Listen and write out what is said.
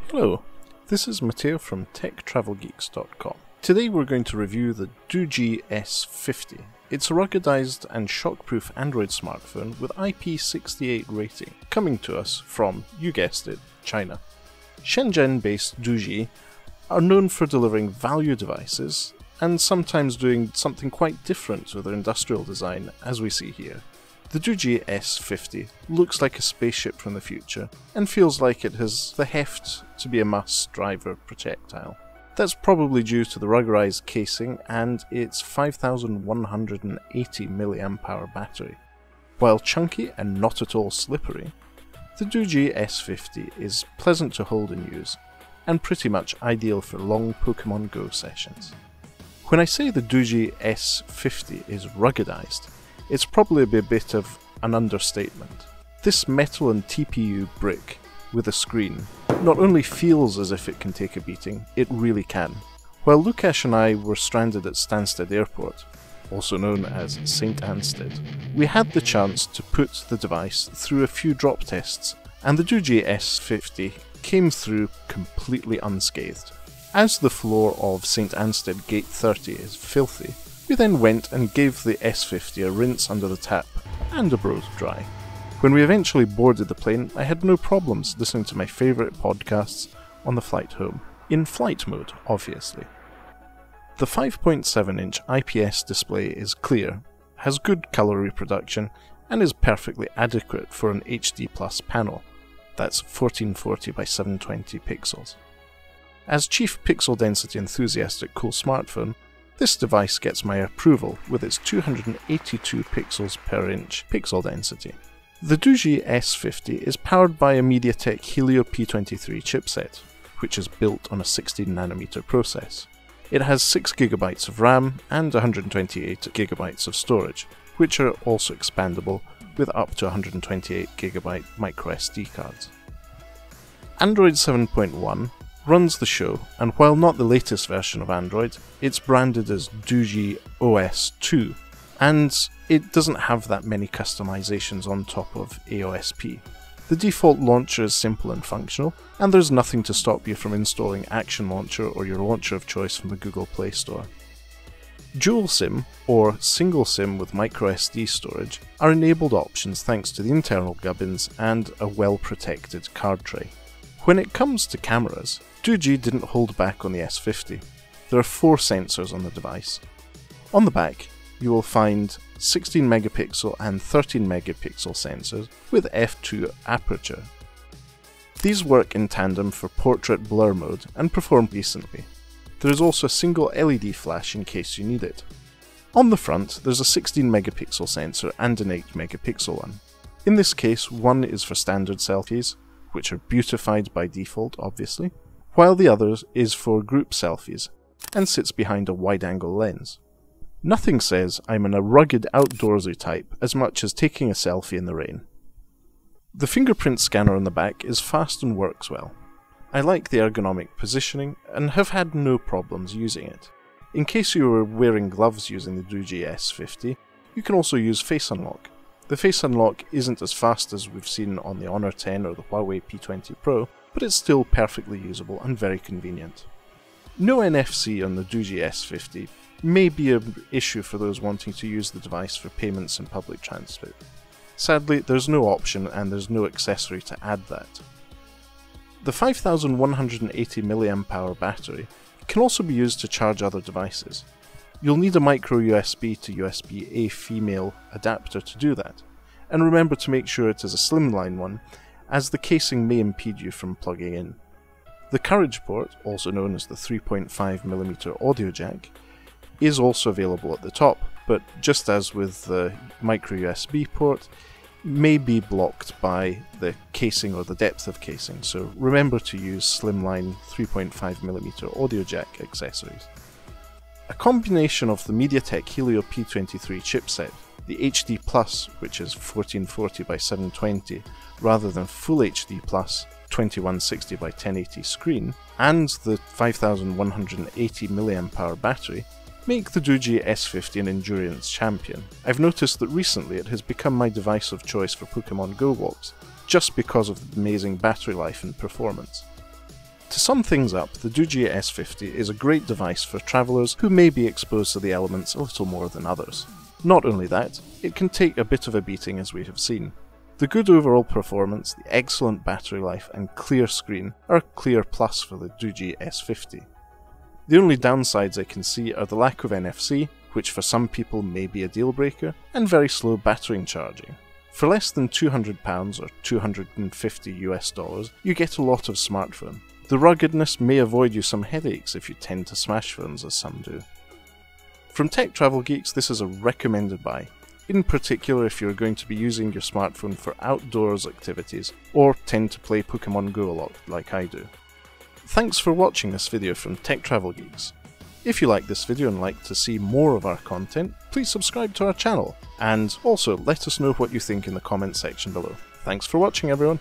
Hello, this is Matteo from TechTravelGeeks.com. Today we're going to review the Doogee S50. It's a ruggedized and shockproof Android smartphone with IP68 rating, coming to us from, you guessed it, China. Shenzhen-based Doogee are known for delivering value devices and sometimes doing something quite different with their industrial design, as we see here. The Doogee S50 looks like a spaceship from the future and feels like it has the heft to be a must-driver projectile. That's probably due to the ruggedized casing and its 5180 mAh battery. While chunky and not at all slippery, the Doogee S50 is pleasant to hold and use, and pretty much ideal for long Pokemon Go sessions. When I say the Doogee S50 is ruggedized, it's probably a bit of an understatement. This metal and TPU brick with a screen not only feels as if it can take a beating, it really can. While Lukash and I were stranded at Stansted Airport, also known as St. Ansted, we had the chance to put the device through a few drop tests, and the Doogee S50 came through completely unscathed. As the floor of St. Ansted Gate 30 is filthy, we then went and gave the S50 a rinse under the tap and a blow dry. When we eventually boarded the plane, I had no problems listening to my favourite podcasts on the flight home. In flight mode, obviously. The 5.7-inch IPS display is clear, has good colour reproduction, and is perfectly adequate for an HD Plus panel. That's 1440 by 720 pixels. As chief pixel density enthusiast at Cool Smartphone, this device gets my approval with its 282 pixels per inch pixel density. The Doogee S50 is powered by a Mediatek Helio P23 chipset, which is built on a 16nm process. It has 6GB of RAM and 128GB of storage, which are also expandable with up to 128GB microSD cards. Android 7.1 runs the show, and while not the latest version of Android, it's branded as Doogee OS 2, and it doesn't have that many customizations on top of AOSP. The default launcher is simple and functional, and there's nothing to stop you from installing Action Launcher or your launcher of choice from the Google Play Store. Dual SIM, or single SIM with microSD storage, are enabled options thanks to the internal gubbins and a well-protected card tray. When it comes to cameras, Doogee didn't hold back on the S50. There are 4 sensors on the device. On the back, you will find 16 megapixel and 13 megapixel sensors with f2 aperture. These work in tandem for portrait blur mode and perform decently. There is also a single LED flash in case you need it. On the front, there's a 16 megapixel sensor and an 8 megapixel one. In this case, one is for standard selfies, which are beautified by default obviously, while the other is for group selfies and sits behind a wide-angle lens. Nothing says I'm in a rugged outdoorsy type as much as taking a selfie in the rain. The fingerprint scanner on the back is fast and works well. I like the ergonomic positioning and have had no problems using it. In case you were wearing gloves using the Doogee S50, you can also use Face Unlock. The Face Unlock isn't as fast as we've seen on the Honor 10 or the Huawei P20 Pro, but it's still perfectly usable and very convenient. No NFC on the Doogee S50 may be an issue for those wanting to use the device for payments and public transport. Sadly, there's no option and there's no accessory to add that. The 5180 mAh battery can also be used to charge other devices. You'll need a micro USB to USB-A female adapter to do that, and remember to make sure it is a slimline one, as the casing may impede you from plugging in. The Courage port, also known as the 3.5mm audio jack, is also available at the top, but just as with the micro USB port, may be blocked by the casing or the depth of casing, so remember to use slimline 3.5mm audio jack accessories. A combination of the Mediatek Helio P23 chipset, the HD Plus, which is 1440 by 720, rather than Full HD Plus, 2160 by 1080 screen, and the 5180 mAh battery, make the Doogee S50 an endurance champion. I've noticed that recently it has become my device of choice for Pokemon Go walks, just because of the amazing battery life and performance. To sum things up, the Doogee S50 is a great device for travellers who may be exposed to the elements a little more than others. Not only that, it can take a bit of a beating as we have seen. The good overall performance, the excellent battery life and clear screen are a clear plus for the Doogee S50. The only downsides I can see are the lack of NFC, which for some people may be a deal breaker, and very slow battering charging. For less than £200 or $250 you get a lot of smartphone. The ruggedness may avoid you some headaches if you tend to smash phones as some do. From Tech Travel Geeks, this is a recommended buy, in particular if you're going to be using your smartphone for outdoors activities or tend to play Pokemon Go a lot like I do. Thanks for watching this video from Tech Travel Geeks. If you like this video and like to see more of our content, please subscribe to our channel, and also let us know what you think in the comment section below. Thanks for watching everyone!